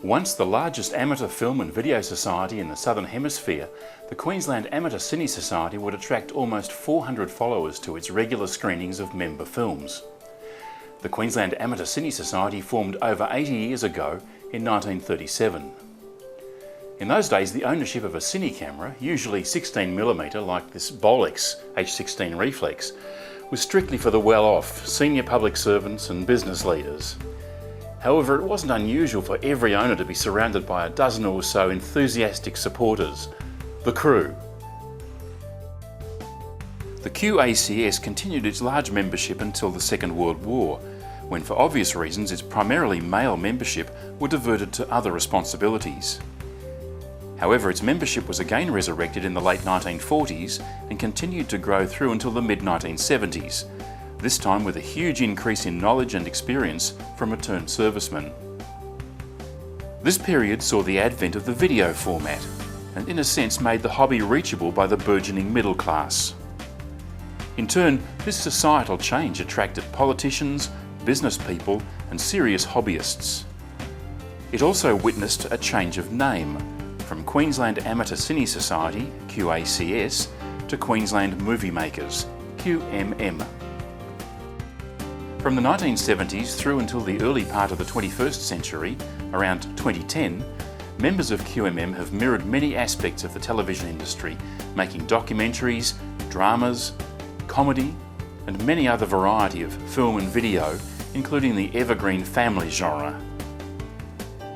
Once the largest amateur film and video society in the Southern Hemisphere, the Queensland Amateur Cine Society would attract almost 400 followers to its regular screenings of member films. The Queensland Amateur Cine Society formed over 80 years ago in 1937. In those days, the ownership of a cine camera, usually 16mm like this Bolex H16 reflex, was strictly for the well-off, senior public servants and business leaders. However, it wasn't unusual for every owner to be surrounded by a dozen or so enthusiastic supporters, the crew. The QACS continued its large membership until the Second World War, when for obvious reasons its primarily male membership were diverted to other responsibilities. However, its membership was again resurrected in the late 1940s and continued to grow through until the mid-1970s, this time with a huge increase in knowledge and experience from returned servicemen. This period saw the advent of the video format, and in a sense made the hobby reachable by the burgeoning middle class. In turn, this societal change attracted politicians, business people and serious hobbyists. It also witnessed a change of name, from Queensland Amateur Cine Society, QACS, to Queensland Movie Makers, QMM. From the 1970s through until the early part of the 21st century, around 2010, members of QMM have mirrored many aspects of the television industry, making documentaries, dramas, comedy, and many other variety of film and video, including the evergreen family genre.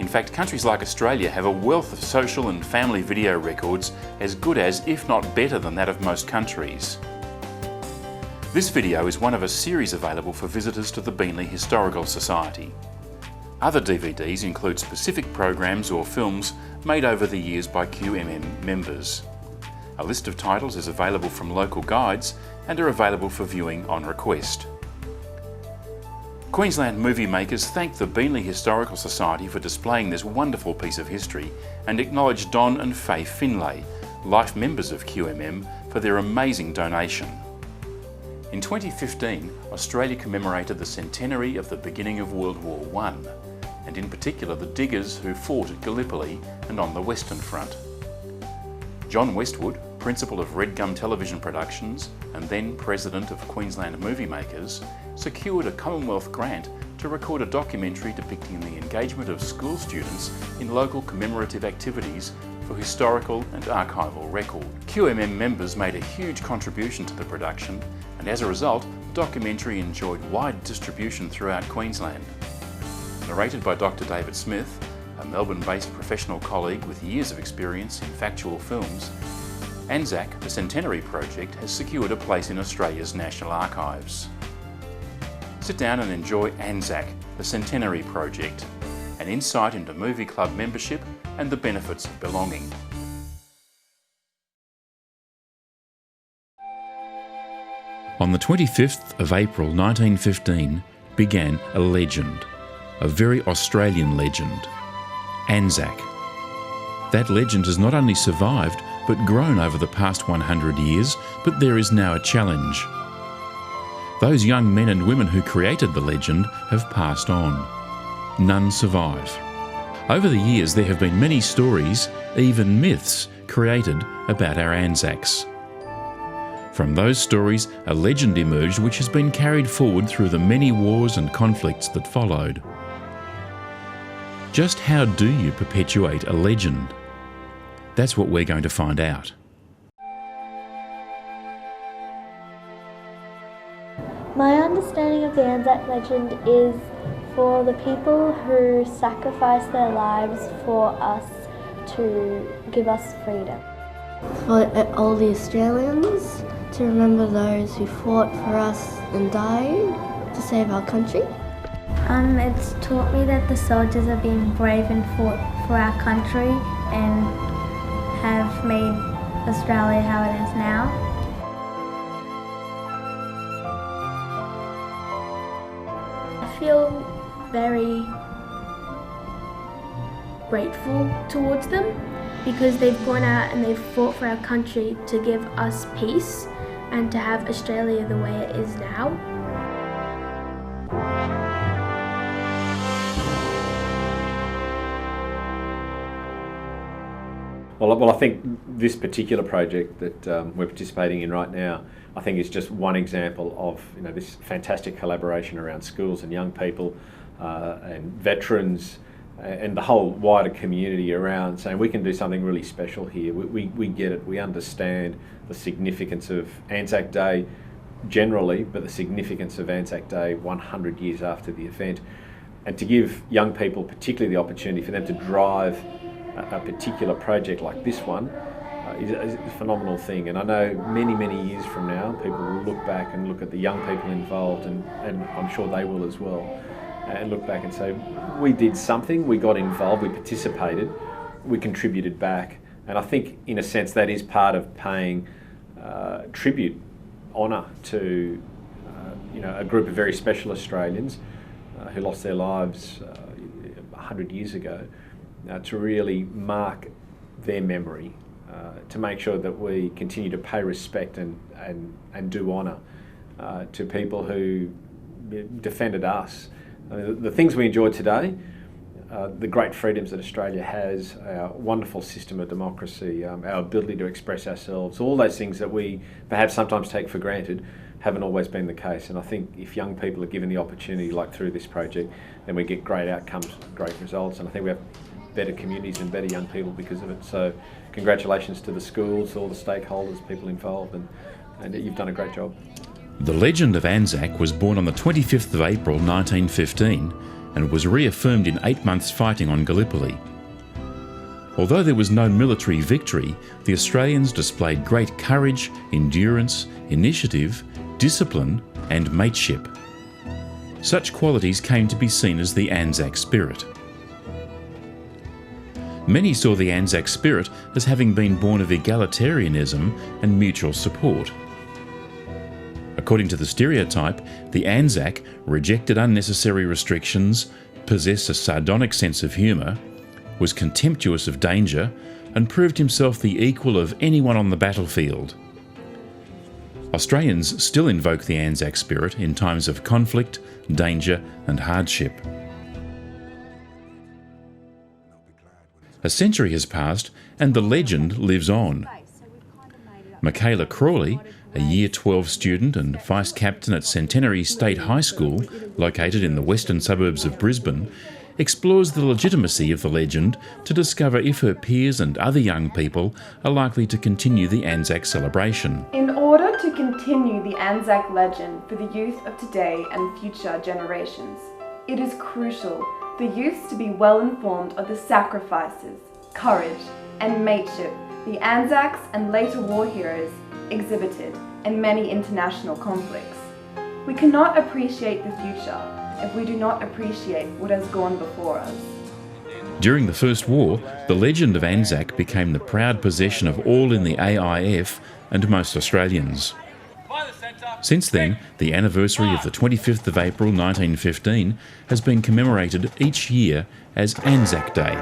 In fact, countries like Australia have a wealth of social and family video records as good as, if not better than that of most countries. This video is one of a series available for visitors to the Beenleigh Historical Society. Other DVDs include specific programs or films made over the years by QMM members. A list of titles is available from local guides and are available for viewing on request. Queensland Movie Makers thank the Beenleigh Historical Society for displaying this wonderful piece of history and acknowledge Don and Faye Finlay, life members of QMM, for their amazing donation. In 2015, Australia commemorated the centenary of the beginning of World War I, and in particular the diggers who fought at Gallipoli and on the Western Front. John Westwood, principal of Red Gum Television Productions and then president of Queensland Movie Makers, secured a Commonwealth grant to record a documentary depicting the engagement of school students in local commemorative activities for historical and archival record. QMM members made a huge contribution to the production, and as a result, the documentary enjoyed wide distribution throughout Queensland. Narrated by Dr. David Smith, a Melbourne-based professional colleague with years of experience in factual films, Anzac, the Centenary project, has secured a place in Australia's National Archives. Sit down and enjoy Anzac, the Centenary project, an insight into movie club membership and the benefits of belonging. On the 25th of April 1915 began a legend, a very Australian legend, Anzac. That legend has not only survived but grown over the past 100 years, but there is now a challenge. Those young men and women who created the legend have passed on. None survive. Over the years there have been many stories, even myths, created about our Anzacs. From those stories, a legend emerged which has been carried forward through the many wars and conflicts that followed. Just how do you perpetuate a legend? That's what we're going to find out. My understanding of the Anzac legend is for the people who sacrificed their lives for us to give us freedom. For all the Australians, to remember those who fought for us and died to save our country. It's taught me that the soldiers have been brave and fought for our country and have made Australia how it is now. I feel very grateful towards them because they've gone out and they've fought for our country to give us peace and to have Australia the way it is now. Well, I think this particular project that we're participating in right now, I think is just one example of this fantastic collaboration around schools and young people and veterans and the whole wider community around saying we can do something really special here. We get it. We understand the significance of Anzac Day generally, but the significance of Anzac Day 100 years after the event. And to give young people particularly the opportunity for them to drive a particular project like this one is a phenomenal thing. And I know many years from now people will look back and look at the young people involved, and I'm sure they will as well, and look back and say, we did something, we got involved, we participated, we contributed back. And I think in a sense that is part of paying tribute, honour to a group of very special Australians who lost their lives 100 years ago, to really mark their memory, to make sure that we continue to pay respect and do honour to people who defended us. The things we enjoy today, the great freedoms that Australia has, our wonderful system of democracy, our ability to express ourselves, all those things that we perhaps sometimes take for granted haven't always been the case. And I think if young people are given the opportunity, like through this project, then we get great outcomes, great results, and I think we have better communities and better young people because of it. So congratulations to the schools, all the stakeholders, people involved, and you've done a great job. The legend of Anzac was born on the 25th of April 1915 and was reaffirmed in 8 months' fighting on Gallipoli. Although there was no military victory, the Australians displayed great courage, endurance, initiative, discipline and mateship. Such qualities came to be seen as the Anzac spirit. Many saw the Anzac spirit as having been born of egalitarianism and mutual support. According to the stereotype, the Anzac rejected unnecessary restrictions, possessed a sardonic sense of humour, was contemptuous of danger, and proved himself the equal of anyone on the battlefield. Australians still invoke the Anzac spirit in times of conflict, danger and hardship. A century has passed and the legend lives on. Michaela Crawley, a Year 12 student and Vice Captain at Centenary State High School, located in the western suburbs of Brisbane, explores the legitimacy of the legend to discover if her peers and other young people are likely to continue the Anzac celebration. In order to continue the Anzac legend for the youth of today and future generations, it is crucial for youth to be well informed of the sacrifices, courage and mateship the Anzacs and later war heroes exhibited in many international conflicts. We cannot appreciate the future if we do not appreciate what has gone before us. During the First War, the legend of Anzac became the proud possession of all in the AIF and most Australians. Since then, the anniversary of the 25th of April 1915 has been commemorated each year as Anzac Day.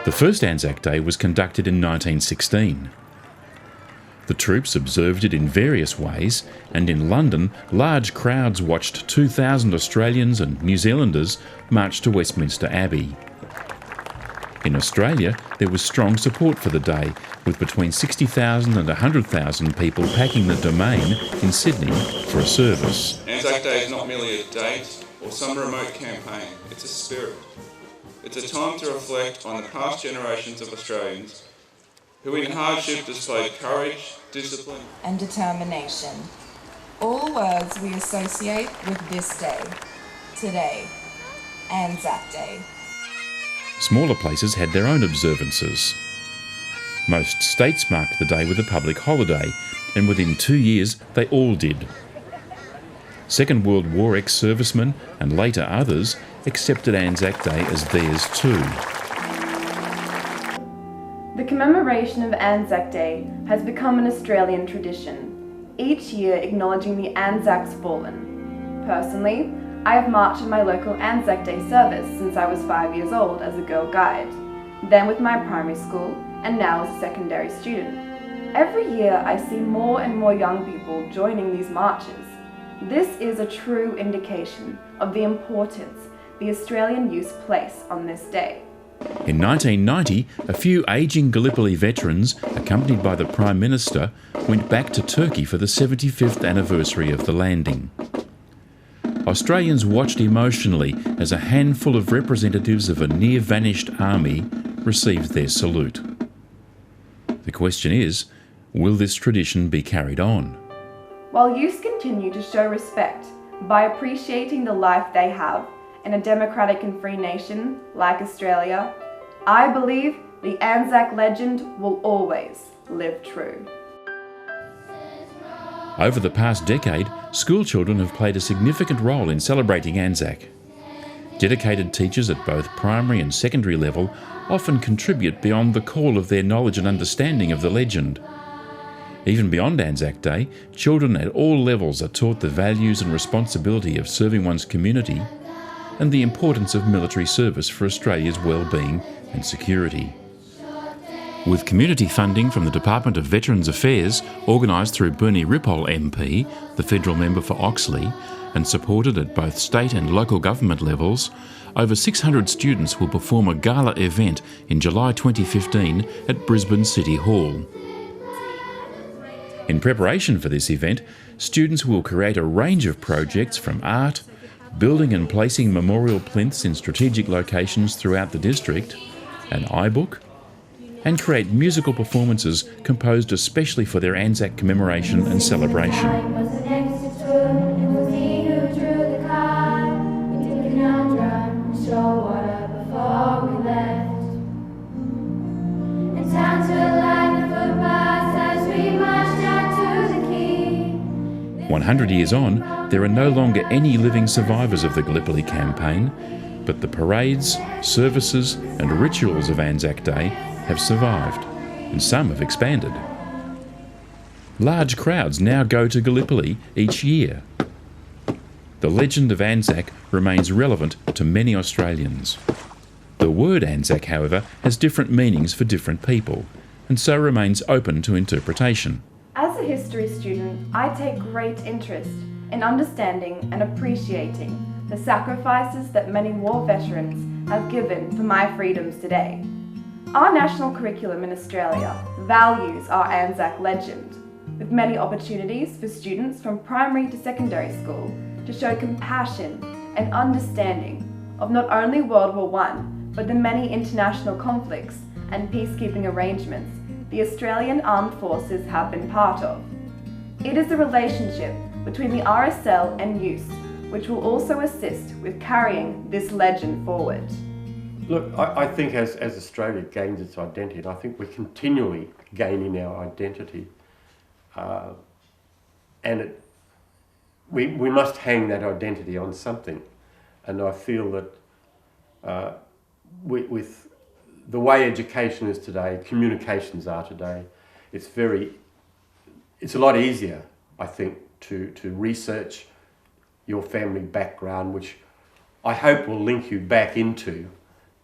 The first Anzac Day was conducted in 1916. The troops observed it in various ways, and in London, large crowds watched 2,000 Australians and New Zealanders march to Westminster Abbey. In Australia, there was strong support for the day, with between 60,000 and 100,000 people packing the Domain in Sydney for a service. Anzac Day is not merely a date or some remote campaign, it's a spirit. It's a time to reflect on the past generations of Australians who in hardship displayed courage, discipline and determination. All words we associate with this day, today, Anzac Day. Smaller places had their own observances. Most states marked the day with a public holiday, and within 2 years they all did. Second World War ex-servicemen and later others accepted Anzac Day as theirs too. The commemoration of Anzac Day has become an Australian tradition, each year acknowledging the Anzacs fallen. Personally, I have marched in my local Anzac Day service since I was 5 years old as a Girl Guide, then with my primary school, and now as a secondary student. Every year I see more and more young people joining these marches. This is a true indication of the importance the Australian youth place on this day. In 1990, a few ageing Gallipoli veterans, accompanied by the Prime Minister, went back to Turkey for the 75th anniversary of the landing. Australians watched emotionally as a handful of representatives of a near-vanished army received their salute. The question is, will this tradition be carried on? While youth continue to show respect by appreciating the life they have in a democratic and free nation like Australia, I believe the Anzac legend will always live true. Over the past decade, school children have played a significant role in celebrating Anzac. Dedicated teachers at both primary and secondary level often contribute beyond the call of their knowledge and understanding of the legend. Even beyond Anzac Day, children at all levels are taught the values and responsibility of serving one's community and the importance of military service for Australia's well-being and security. With community funding from the Department of Veterans Affairs, organised through Bernie Ripoll MP, the federal member for Oxley, and supported at both state and local government levels, over 600 students will perform a gala event in July 2015 at Brisbane City Hall. In preparation for this event, students will create a range of projects from art, building and placing memorial plinths in strategic locations throughout the district, an iBook, and create musical performances composed especially for their Anzac commemoration and celebration. show water before we left. And towns were like the footpaths as we marched out to the quay. 100 years on, there are no longer any living survivors of the Gallipoli campaign, but the parades, services and rituals of Anzac Day have survived, and some have expanded. Large crowds now go to Gallipoli each year. The legend of Anzac remains relevant to many Australians. The word Anzac, however, has different meanings for different people, and so remains open to interpretation. As a history student, I take great interest in understanding and appreciating the sacrifices that many war veterans have given for my freedoms today. Our national curriculum in Australia values our Anzac legend, with many opportunities for students from primary to secondary school to show compassion and understanding of not only World War I, but the many international conflicts and peacekeeping arrangements the Australian Armed Forces have been part of. It is the relationship between the RSL and youth which will also assist with carrying this legend forward. Look, I think as Australia gains its identity, and I think we're continually gaining our identity, we must hang that identity on something. And I feel that with the way education is today, communications are today, it's a lot easier, I think, to research your family background, which I hope will link you back into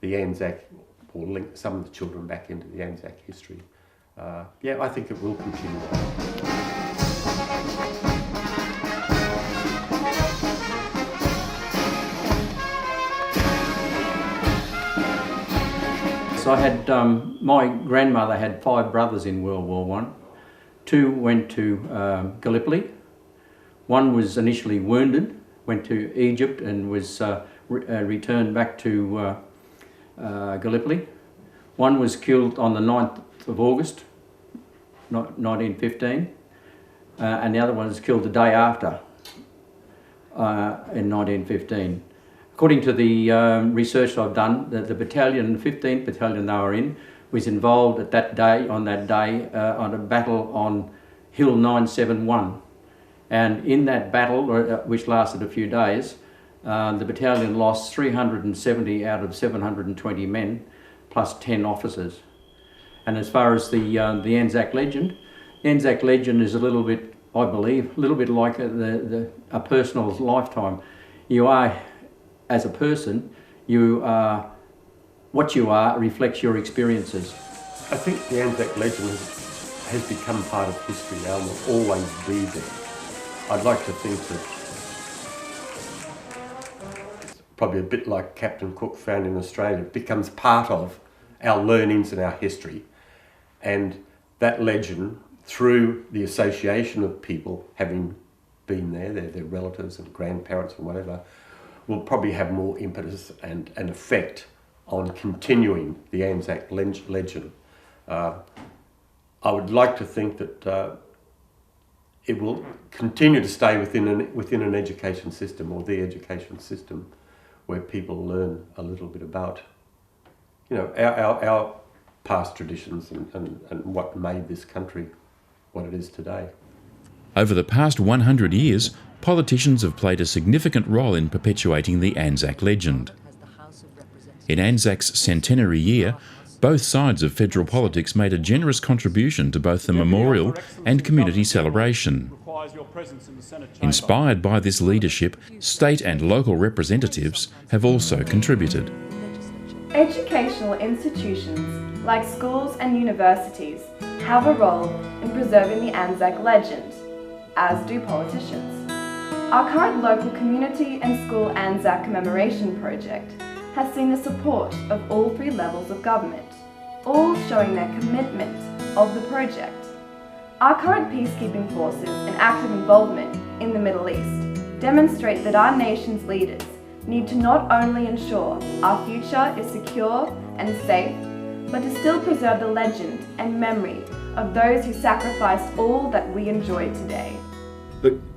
the Anzac, or link some of the children back into the Anzac history. I think it will continue. So I had, my grandmother had 5 brothers in World War I. 2 went to Gallipoli. 1 was initially wounded, went to Egypt and was returned back to Gallipoli. 1 was killed on the 9th of August, 1915, and the other one was killed the day after, in 1915. According to the research I've done, the battalion, 15th battalion they were in, was involved at that day, on a battle on Hill 971. And in that battle, which lasted a few days, the battalion lost 370 out of 720 men, plus 10 officers. And as far as the Anzac legend is a little bit, I believe, a little bit like a personal lifetime. You are, as a person, what you are reflects your experiences. I think the Anzac legend has become part of history now and will always be there. I'd like to think that it's probably a bit like Captain Cook found in Australia. It becomes part of our learnings and our history. And that legend, through the association of people having been there, their relatives and grandparents and whatever, will probably have more impetus and an effect on continuing the Anzac legend. I would like to think that it will continue to stay within an education system, or the education system, where people learn a little bit about, our past traditions and what made this country what it is today. Over the past 100 years, politicians have played a significant role in perpetuating the Anzac legend. In Anzac's centenary year, both sides of federal politics made a generous contribution to both the memorial and community celebration. Inspired by this leadership, state and local representatives have also contributed. Educational institutions like schools and universities have a role in preserving the Anzac legend, as do politicians. Our current local community and school Anzac commemoration project has seen the support of all three levels of government, all showing their commitment of the project. Our current peacekeeping forces and active involvement in the Middle East demonstrate that our nation's leaders need to not only ensure our future is secure and safe, but to still preserve the legend and memory of those who sacrificed all that we enjoy today.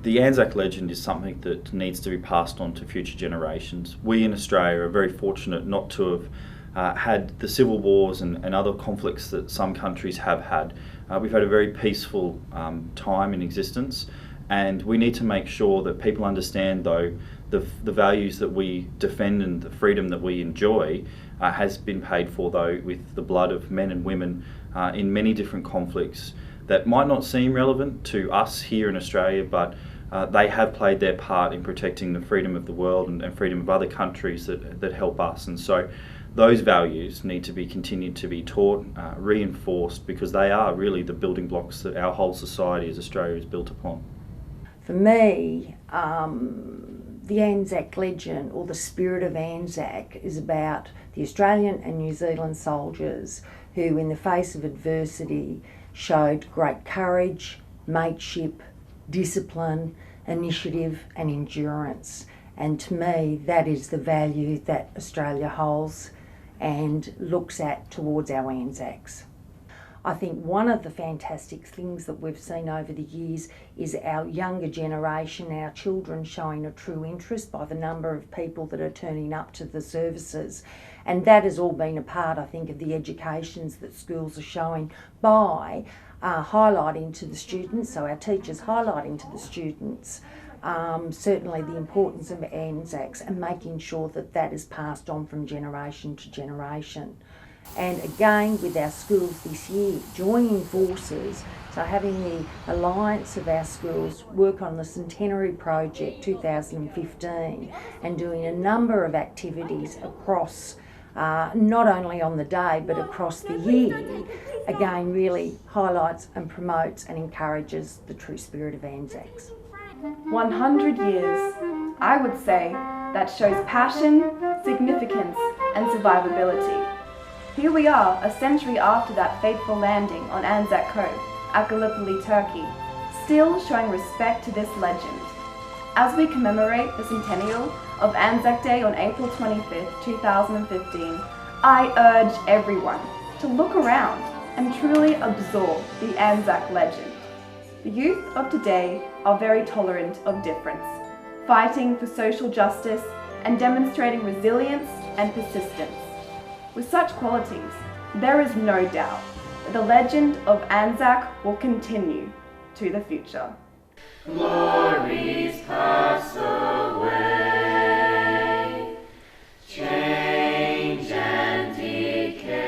The Anzac legend is something that needs to be passed on to future generations. We in Australia are very fortunate not to have had the civil wars and other conflicts that some countries have had. We've had a very peaceful time in existence, and we need to make sure that people understand, though, the values that we defend and the freedom that we enjoy has been paid for, though, with the blood of men and women in many different conflicts that might not seem relevant to us here in Australia, but they have played their part in protecting the freedom of the world and freedom of other countries that help us. And so those values need to be continued to be taught, reinforced, because they are really the building blocks that our whole society as Australia is built upon. For me, the Anzac legend, or the spirit of Anzac, is about the Australian and New Zealand soldiers who, in the face of adversity, showed great courage, mateship, discipline, initiative and endurance. And to me, that is the value that Australia holds and looks at towards our Anzacs. I think one of the fantastic things that we've seen over the years is our younger generation, our children, showing a true interest by the number of people that are turning up to the services. And that has all been a part, I think, of the educations that schools are showing by highlighting to the students, so our teachers highlighting to the students certainly the importance of Anzacs and making sure that that is passed on from generation to generation. And again, with our schools this year, joining forces, so having the alliance of our schools work on the Centenary project 2015 and doing a number of activities across, not only on the day but across the year, again really highlights and promotes and encourages the true spirit of Anzacs. 100 years, I would say, that shows passion, significance and survivability. Here we are, a century after that fateful landing on Anzac Cove at Gallipoli, Turkey, still showing respect to this legend. As we commemorate the centennial of Anzac Day on April 25th, 2015, I urge everyone to look around and truly absorb the Anzac legend. The youth of today are very tolerant of difference, fighting for social justice and demonstrating resilience and persistence. With such qualities, there is no doubt that the legend of Anzac will continue to the future. Glories pass away, change and decay,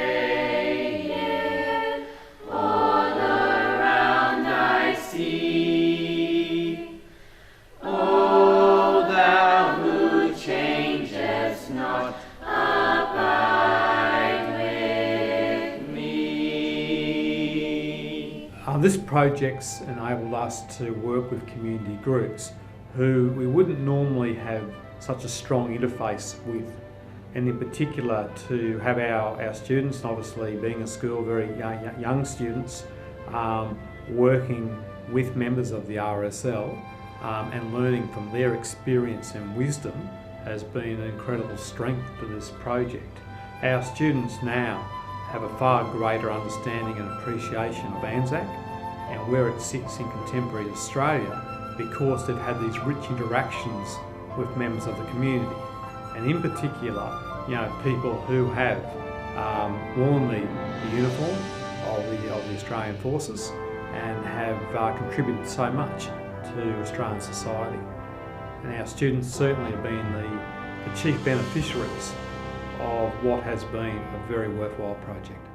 all around I see. O thou who changest not, abide with me. This project's enabled us to work with community groups who we wouldn't normally have such a strong interface with, and in particular to have our students, and obviously being a school, very young students, working with members of the RSL and learning from their experience and wisdom has been an incredible strength to this project. Our students now have a far greater understanding and appreciation of Anzac and where it sits in contemporary Australia, because they've had these rich interactions with members of the community, and in particular, people who have worn the uniform of the Australian Forces and have contributed so much to Australian society. And our students certainly have been the chief beneficiaries of what has been a very worthwhile project.